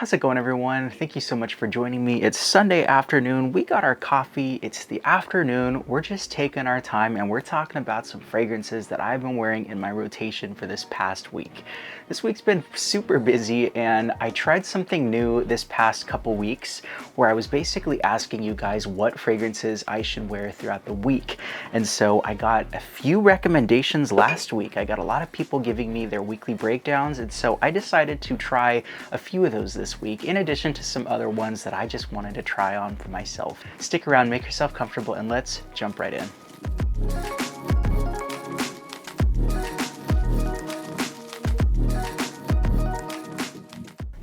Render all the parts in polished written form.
How's it going, everyone? Thank you so much for joining me. It's Sunday afternoon. We got our coffee. It's the afternoon. We're just taking our time and we're talking about some fragrances that I've been wearing in my rotation for this past week. This week's been super busy and I tried something new this past couple weeks where I was basically asking you guys what fragrances I should wear throughout the week. And so I got a few recommendations last week. I got a lot of people giving me their weekly breakdowns, and so I decided to try a few of those this week, in addition to some other ones that I just wanted to try on for myself. Stick around, make yourself comfortable, and let's jump right in.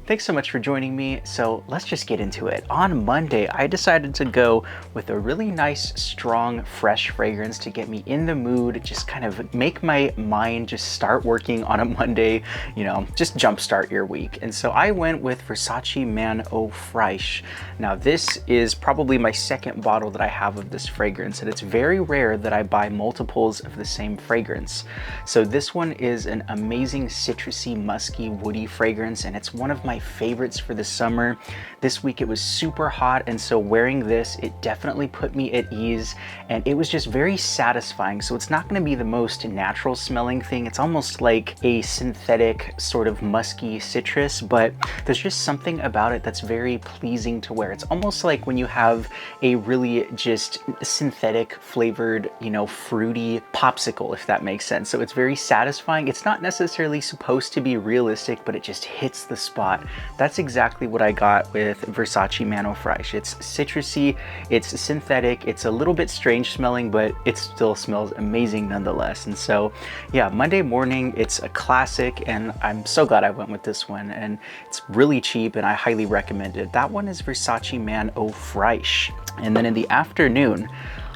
Thanks so much for joining me. So let's just get into it. On Monday, I decided to go with a really nice, strong, fresh fragrance to get me in the mood, just kind of make my mind just start working on a Monday, you know, just jumpstart your week. And so I went with Versace Eau Fraiche. Now this is probably my second bottle that I have of this fragrance, and it's very rare that I buy multiples of the same fragrance. So this one is an amazing citrusy, musky, woody fragrance, and it's one of my favorites for the summer. This week it was super hot, and so wearing this, it definitely put me at ease, and it was just very satisfying. So it's not going to be the most natural smelling thing. It's almost like a synthetic sort of musky citrus, but there's just something about it that's very pleasing to wear. It's almost like when you have a really just synthetic flavored, you know, fruity popsicle, if that makes sense. So it's very satisfying. It's not necessarily supposed to be realistic, but it just hits the spot. That's exactly what I got with Versace Eau Fraiche. It's citrusy, it's synthetic, it's a little bit strange smelling, but it still smells amazing nonetheless. And so yeah, Monday morning, it's a classic, and I'm so glad I went with this one, and it's really cheap and I highly recommend it. That one is Versace Eau Fraiche. And then in the afternoon,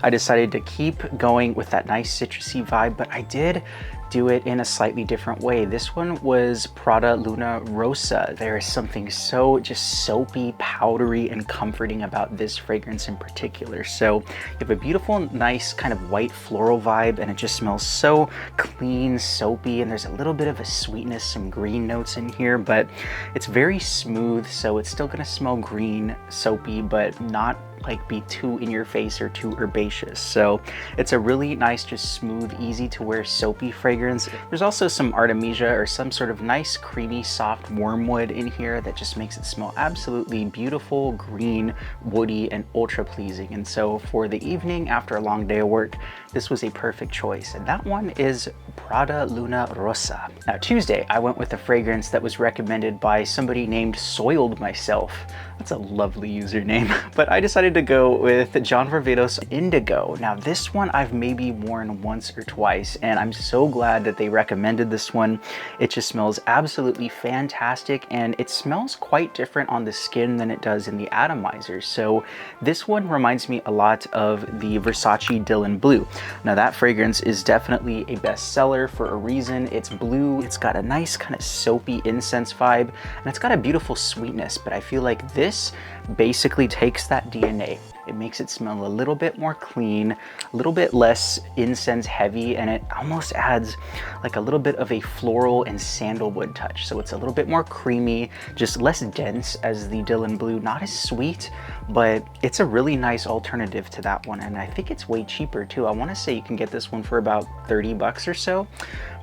I decided to keep going with that nice citrusy vibe, but I did do it in a slightly different way. This one was Prada Luna Rossa. There is something so just soapy, powdery, and comforting about this fragrance in particular. So you have a beautiful, nice kind of white floral vibe, and it just smells so clean, soapy, and there's a little bit of a sweetness, some green notes in here, but it's very smooth, so it's still gonna smell green, soapy, but not like be too in your face or too herbaceous. So it's a really nice, just smooth, easy to wear soapy fragrance. There's also some artemisia or some sort of nice, creamy, soft wormwood in here that just makes it smell absolutely beautiful, green, woody, and ultra pleasing. And so for the evening after a long day of work, this was a perfect choice. And that one is Prada Luna Rossa. Now Tuesday, I went with a fragrance that was recommended by somebody named Soiled Myself. That's a lovely username. But I decided to go with Varvatos Indigo. Now this one I've maybe worn once or twice, and I'm so glad that they recommended this one. It just smells absolutely fantastic, and it smells quite different on the skin than it does in the atomizer. So this one reminds me a lot of the Versace Dylan Blue. Now that fragrance is definitely a bestseller for a reason. It's blue, it's got a nice kind of soapy incense vibe, and it's got a beautiful sweetness, but I feel like this basically takes that DNA. It makes it smell a little bit more clean, a little bit less incense heavy, and it almost adds like a little bit of a floral and sandalwood touch. So it's a little bit more creamy, just less dense as the Dylan Blue, not as sweet, but it's a really nice alternative to that one. And I think it's way cheaper too. I want to say you can get this one for about 30 bucks or so.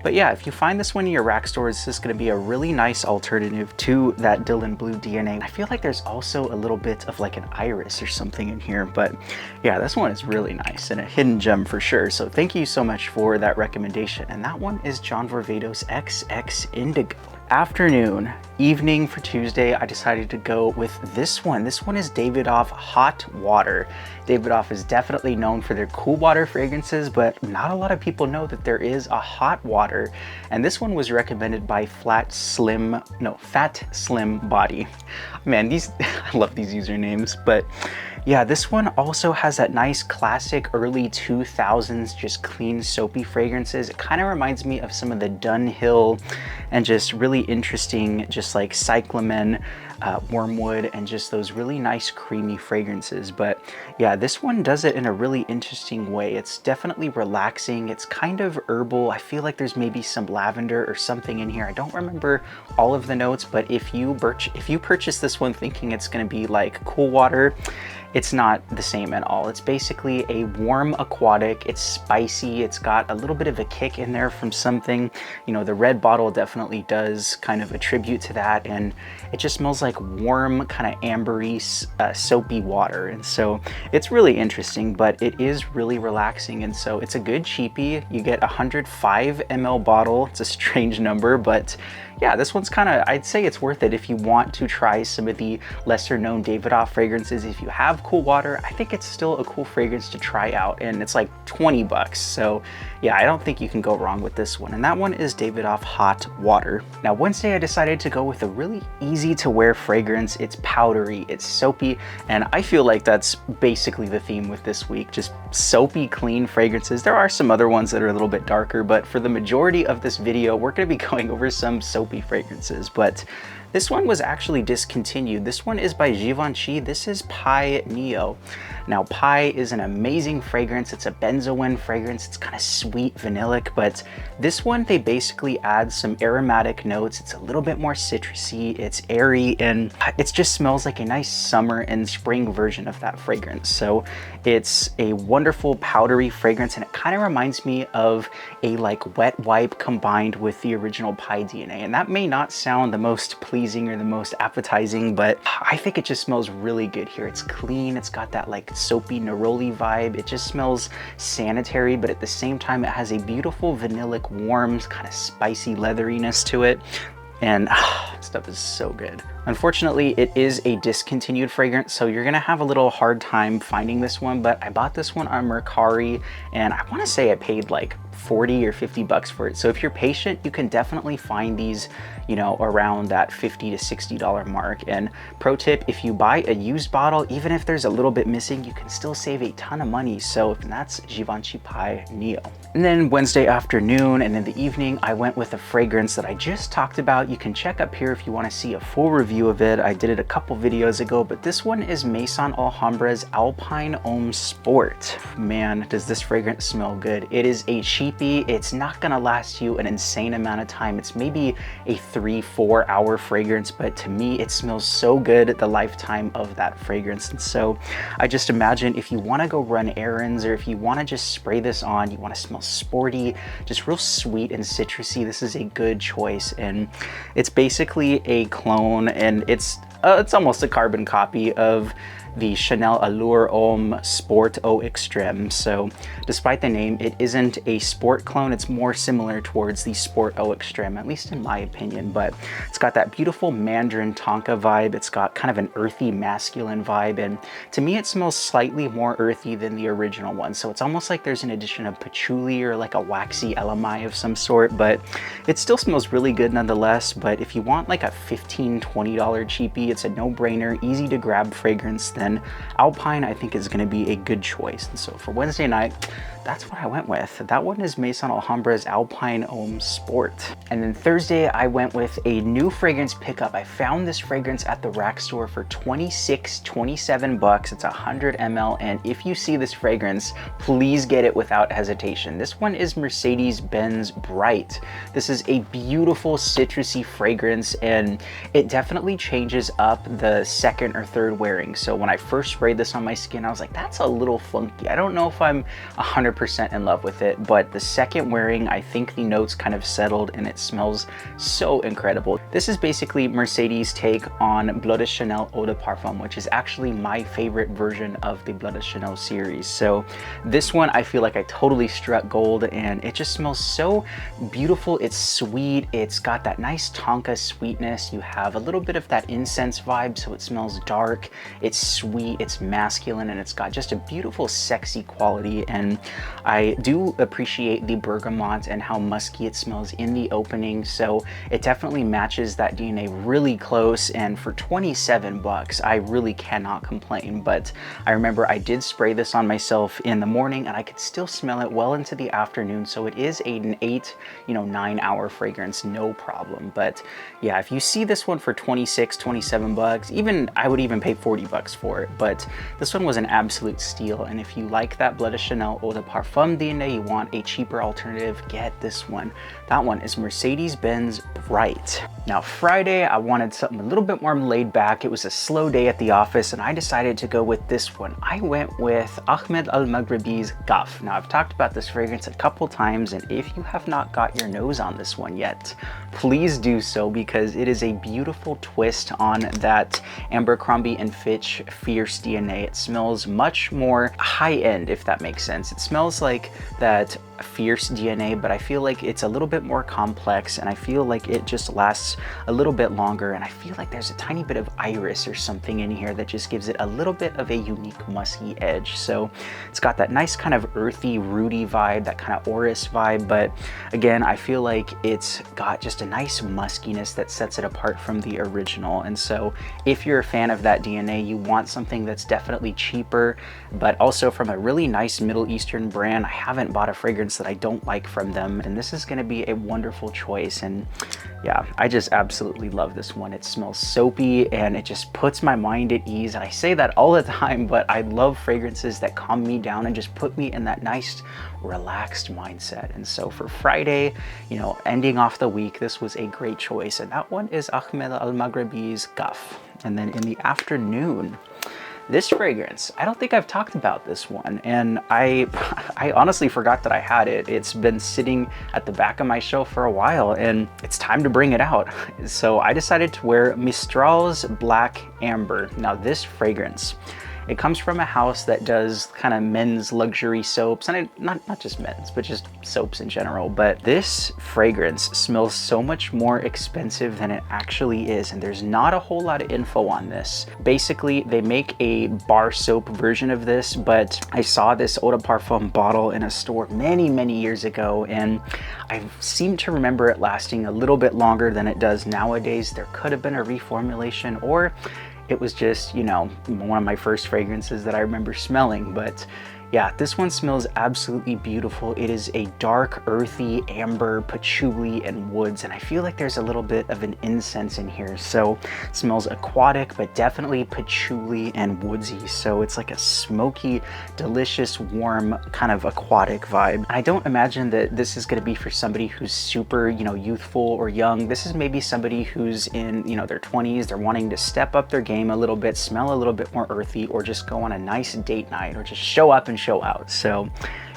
But yeah, if you find this one in your rack stores, this is going to be a really nice alternative to that Dylan Blue DNA. I feel like there's also a little bit of like an iris or something in here, but yeah, this one is really nice and a hidden gem for sure. So thank you so much for that recommendation. And that one is Varvatos XX Indigo. Afternoon, evening for Tuesday, I decided to go with this one. This one is Davidoff Hot Water. Davidoff is definitely known for their cool water fragrances, but not a lot of people know that there is a hot water. And this one was recommended by Fat Slim Body. Man, I love these usernames, but yeah, this one also has that nice classic early 2000s, just clean soapy fragrances. It kind of reminds me of some of the Dunhill and just really interesting, just like cyclamen wormwood, and just those really nice creamy fragrances. But yeah, this one does it in a really interesting way. It's definitely relaxing. It's kind of herbal. I feel like there's maybe some lavender or something in here. I don't remember all of the notes, but if you purchase this one thinking it's going to be like cool water, it's not the same at all. It's basically a warm aquatic. It's spicy. It's got a little bit of a kick in there from something. You know, the red bottle definitely does kind of attribute to that, and it just smells like warm, kind of ambery, soapy water. And so it's really interesting, but it is really relaxing. And so it's a good cheapie. You get a 105 ml bottle. It's a strange number, but yeah, this one's kind of, I'd say it's worth it if you want to try some of the lesser known Davidoff fragrances. If you have cool water, I think it's still a cool fragrance to try out, and it's like 20 bucks. So yeah, I don't think you can go wrong with this one. And that one is Davidoff Hot Water. Now, Wednesday, I decided to go with a really easy to wear fragrance. It's powdery, it's soapy, and I feel like that's basically the theme with this week, just soapy, clean fragrances. There are some other ones that are a little bit darker, but for the majority of this video, we're gonna be going over some soapy fragrances. But this one was actually discontinued. This one is by Givenchy. This is Pi Neo. Now, Pi is an amazing fragrance. It's a benzoin fragrance. It's kind of sweet, vanillic, but this one, they basically add some aromatic notes. It's a little bit more citrusy, it's airy, and it just smells like a nice summer and spring version of that fragrance. So it's a wonderful powdery fragrance, and it kind of reminds me of a like wet wipe combined with the original Pi DNA. And that may not sound the most pleasing or the most appetizing, but I think it just smells really good here. It's clean, it's got that like soapy neroli vibe. It just smells sanitary, but at the same time, it has a beautiful vanillic, warm, kind of spicy leatheriness to it. And stuff is so good. Unfortunately, it is a discontinued fragrance, so you're gonna have a little hard time finding this one, but I bought this one on Mercari, and I wanna say I paid like 40 or 50 bucks for it. So if you're patient, you can definitely find these, you know, around that $50 to $60 mark. And pro tip, if you buy a used bottle, even if there's a little bit missing, you can still save a ton of money. So that's Givenchy Pi Neo. And then Wednesday afternoon and in the evening, I went with a fragrance that I just talked about. You can check up here if you want to see a full review of it. I did it a couple videos ago, but this one is Maison Alhambra's Alpine Homme Sport. Man, does this fragrance smell good. It is a cheapie. It's not gonna last you an insane amount of time. It's maybe a 3-4 hour fragrance, but to me, it smells so good the lifetime of that fragrance. And so I just imagine if you wanna go run errands, or if you wanna just spray this on, you wanna smell sporty, just real sweet and citrusy, this is a good choice. And it's basically a clone, and it's almost a carbon copy of the Chanel Allure Homme Sport Eau Extreme. So despite the name, it isn't a sport clone. It's more similar towards the Sport Eau Extreme, at least in my opinion, but it's got that beautiful Mandarin Tonka vibe. It's got kind of an earthy masculine vibe, and to me, it smells slightly more earthy than the original one. So it's almost like there's an addition of patchouli or like a waxy LMI of some sort, but it still smells really good nonetheless. But if you want like a $15, $20 cheapie, it's a no-brainer, easy to grab fragrance, then Alpine I think is going to be a good choice. And so for Wednesday night, that's what I went with. That one is Maison Alhambra's Alpine Homme Sport. And then Thursday, I went with a new fragrance pickup. I found this fragrance at the rack store for 27 bucks. It's 100 ml. And if you see this fragrance, please get it without hesitation. This one is Mercedes-Benz Bright. This is a beautiful citrusy fragrance, and it definitely changes up the second or third wearing. So when I first sprayed this on my skin, I was like, that's a little funky. I don't know if I'm 100% in love with it, but the second wearing, I think the notes kind of settled and it smells so incredible. This is basically Mercedes' take on Bleu de Chanel Eau de Parfum, which is actually my favorite version of the Bleu de Chanel series. So this one, I feel like I totally struck gold, and it just smells so beautiful. It's sweet. It's got that nice Tonka sweetness. You have a little bit of that incense vibe, so it smells dark. It's sweet, it's masculine, and it's got just a beautiful, sexy quality. And I do appreciate the bergamot and how musky it smells in the opening, so it definitely matches that DNA really close. And for 27 bucks, I really cannot complain. But I remember I did spray this on myself in the morning, and I could still smell it well into the afternoon, so it is an 9 hour fragrance, no problem. But yeah, if you see this one for 26, 27 37 bucks. Even I would even pay 40 bucks for it, but this one was an absolute steal. And if you like that Bleu de Chanel Eau de Parfum DNA, you want a cheaper alternative, get this one. That one is Mercedes-Benz Bright. Now Friday, I wanted something a little bit more laid back. It was a slow day at the office and I decided to go with this one. I went with Ahmed Al-Maghribi's Kaaf. Now I've talked about this fragrance a couple times, and if you have not got your nose on this one yet, please do so, because it is a beautiful twist on that Abercrombie & Fitch Fierce DNA. It smells much more high-end, if that makes sense. It smells like that Fierce DNA, but I feel like it's a little bit more complex, and I feel like it just lasts a little bit longer, and I feel like there's a tiny bit of iris or something in here that just gives it a little bit of a unique musky edge. So it's got that nice kind of earthy, rooty vibe, that kind of orris vibe, but again, I feel like it's got just a nice muskiness that sets it apart from the original. And so if you're a fan of that DNA, you want something that's definitely cheaper, but also from a really nice Middle Eastern brand. I haven't bought a fragrance that I don't like from them, and this is going to be a wonderful choice. And yeah, I just absolutely love this one. It smells soapy and it just puts my mind at ease. And I say that all the time, but I love fragrances that calm me down and just put me in that nice relaxed mindset. And so for Friday, you know, ending off the week, this was a great choice. And that one is Ahmed Al-Maghribi's Kaaf. And then in the afternoon, this fragrance, I don't think I've talked about this one, and I honestly forgot that I had it. It's been sitting at the back of my shelf for a while, and it's time to bring it out. So I decided to wear Mistral's Black Amber. Now this fragrance, it comes from a house that does kind of men's luxury soaps, and not just men's, but just soaps in general. But this fragrance smells so much more expensive than it actually is, and there's not a whole lot of info on this. Basically, they make a bar soap version of this, but I saw this eau de parfum bottle in a store many, many years ago, and I seem to remember it lasting a little bit longer than it does nowadays. There could have been a reformulation, or it was just, you know, one of my first fragrances that I remember smelling. But yeah, this one smells absolutely beautiful. It is a dark, earthy amber, patchouli, and woods, and I feel like there's a little bit of an incense in here. So it smells aquatic, but definitely patchouli and woodsy. So it's like a smoky, delicious, warm, kind of aquatic vibe. I don't imagine that this is going to be for somebody who's super, you know, youthful or young. This is maybe somebody who's in, you know, their 20s. They're wanting to step up their game a little bit, smell a little bit more earthy, or just go on a nice date night, or just show up and show out. So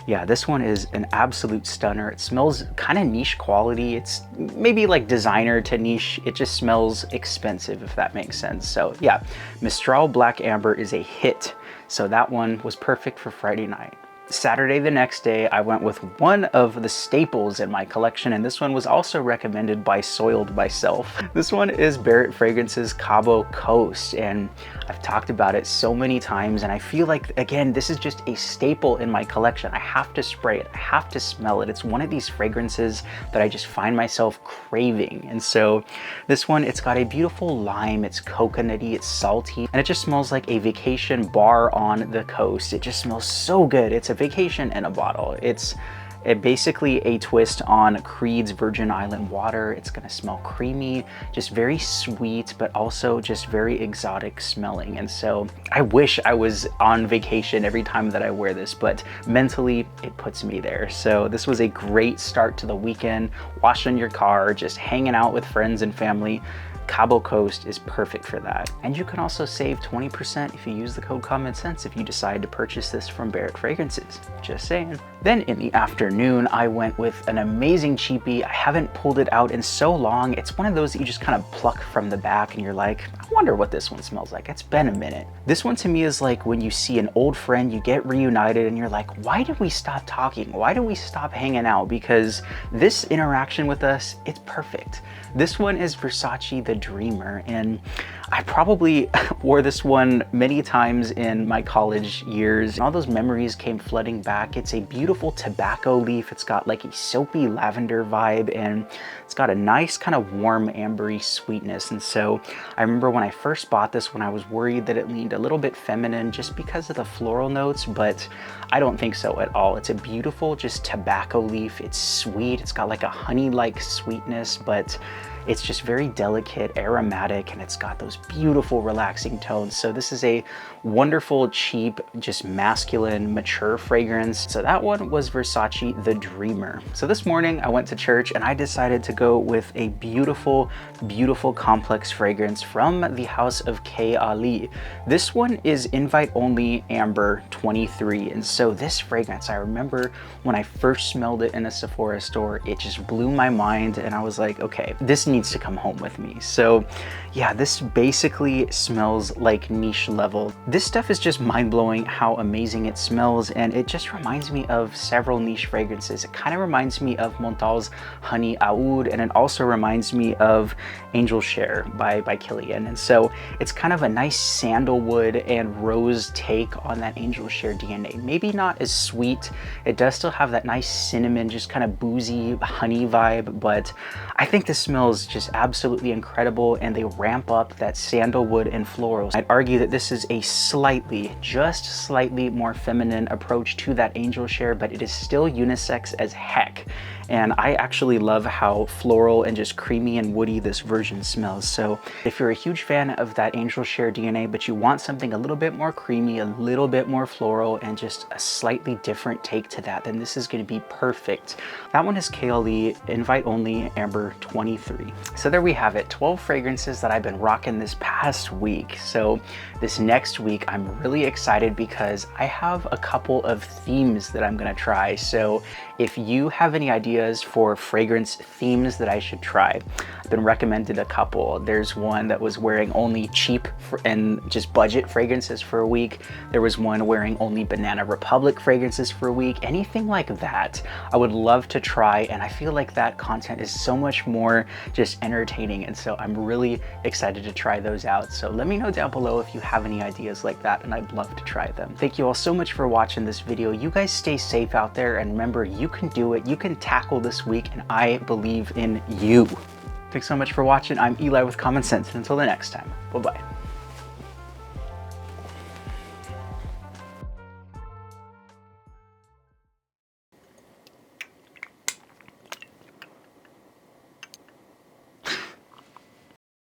yeah, this one is an absolute stunner. It smells kind of niche quality. It's maybe like designer to niche. It just smells expensive, if that makes sense. So yeah, Mistral Black Amber is a hit. So that one was perfect for Friday night. Saturday, the next day, I went with one of the staples in my collection, and this one was also recommended by Soiled Myself. This one is Barrett Fragrances Cabo Coast, and I've talked about it so many times, and I feel like, again, this is just a staple in my collection. I have to spray it, I have to smell it. It's one of these fragrances that I just find myself craving. And so this one, it's got a beautiful lime, it's coconutty, it's salty, and it just smells like a vacation bar on the coast. It just smells so good. It's a vacation in a bottle. It's basically a twist on Creed's Virgin Island water. It's gonna smell creamy, just very sweet, but also just very exotic smelling. And so I wish I was on vacation every time that I wear this, but mentally it puts me there. So this was a great start to the weekend, washing your car, just hanging out with friends and family. Cabo Coast is perfect for that. And you can also save 20% if you use the code COMMONSCENTS if you decide to purchase this from Barrett Fragrances. Just saying. Then in the afternoon, I went with an amazing cheapie. I haven't pulled it out in so long. It's one of those that you just kind of pluck from the back and you're like, I wonder what this one smells like. It's been a minute. This one to me is like when you see an old friend, you get reunited and you're like, why did we stop talking? Why did we stop hanging out? Because this interaction with us, it's perfect. This one is Versace The Dreamer, and I probably wore this one many times in my college years. All those memories came flooding back. It's a beautiful tobacco leaf. It's got like a soapy lavender vibe, and it's got a nice kind of warm ambery sweetness. And so I remember when I first bought this one, I was worried that it leaned a little bit feminine just because of the floral notes, but I don't think so at all. It's a beautiful just tobacco leaf. It's sweet. It's got like a honey-like sweetness, but It's just very delicate, aromatic, and it's got those beautiful relaxing tones. So this is a wonderful, cheap, just masculine, mature fragrance. So that one was Versace The Dreamer. So this morning I went to church and I decided to go with a beautiful, beautiful complex fragrance from the house of Kayali. This one is invite only amber 23. And so this fragrance, I remember when I first smelled it in a Sephora store, it just blew my mind and I was like, okay, this needs to come home with me. So yeah, this basically smells like niche level. This stuff is just mind-blowing how amazing it smells, and it just reminds me of several niche fragrances. It kind of reminds me of Montal's Honey Oud, and it also reminds me of Angel Share by Kilian. And so it's kind of a nice sandalwood and rose take on that Angel Share DNA. Maybe not as sweet. It does still have that nice cinnamon, just kind of boozy honey vibe, but I think this smells just absolutely incredible, and they ramp up that sandalwood and florals. I'd argue that this is a slightly, just slightly more feminine approach to that Angel Share, but it is still unisex as heck. And I actually love how floral and just creamy and woody this version smells. So if you're a huge fan of that Angel Share DNA, but you want something a little bit more creamy, a little bit more floral, and just a slightly different take to that, then this is going to be perfect. That one is Kayali Invite Only Amber 23. So there we have it, 12 fragrances that I've been rocking this past week. So this next week, I'm really excited because I have a couple of themes that I'm going to try. So if you have any ideas for fragrance themes that I should try, I've been recommended a couple. There's one that was wearing only cheap and just budget fragrances for a week. There was one wearing only Banana Republic fragrances for a week. Anything like that, I would love to try, and I feel like that content is so much more just entertaining, and so I'm really excited to try those out. So let me know down below if you have any ideas like that, and I'd love to try them. Thank you all so much for watching this video. You guys stay safe out there, and remember, you can do it. You can tackle this week, and I believe in you. Thanks so much for watching. I'm Eli with Common Sense, and until the next time, bye-bye.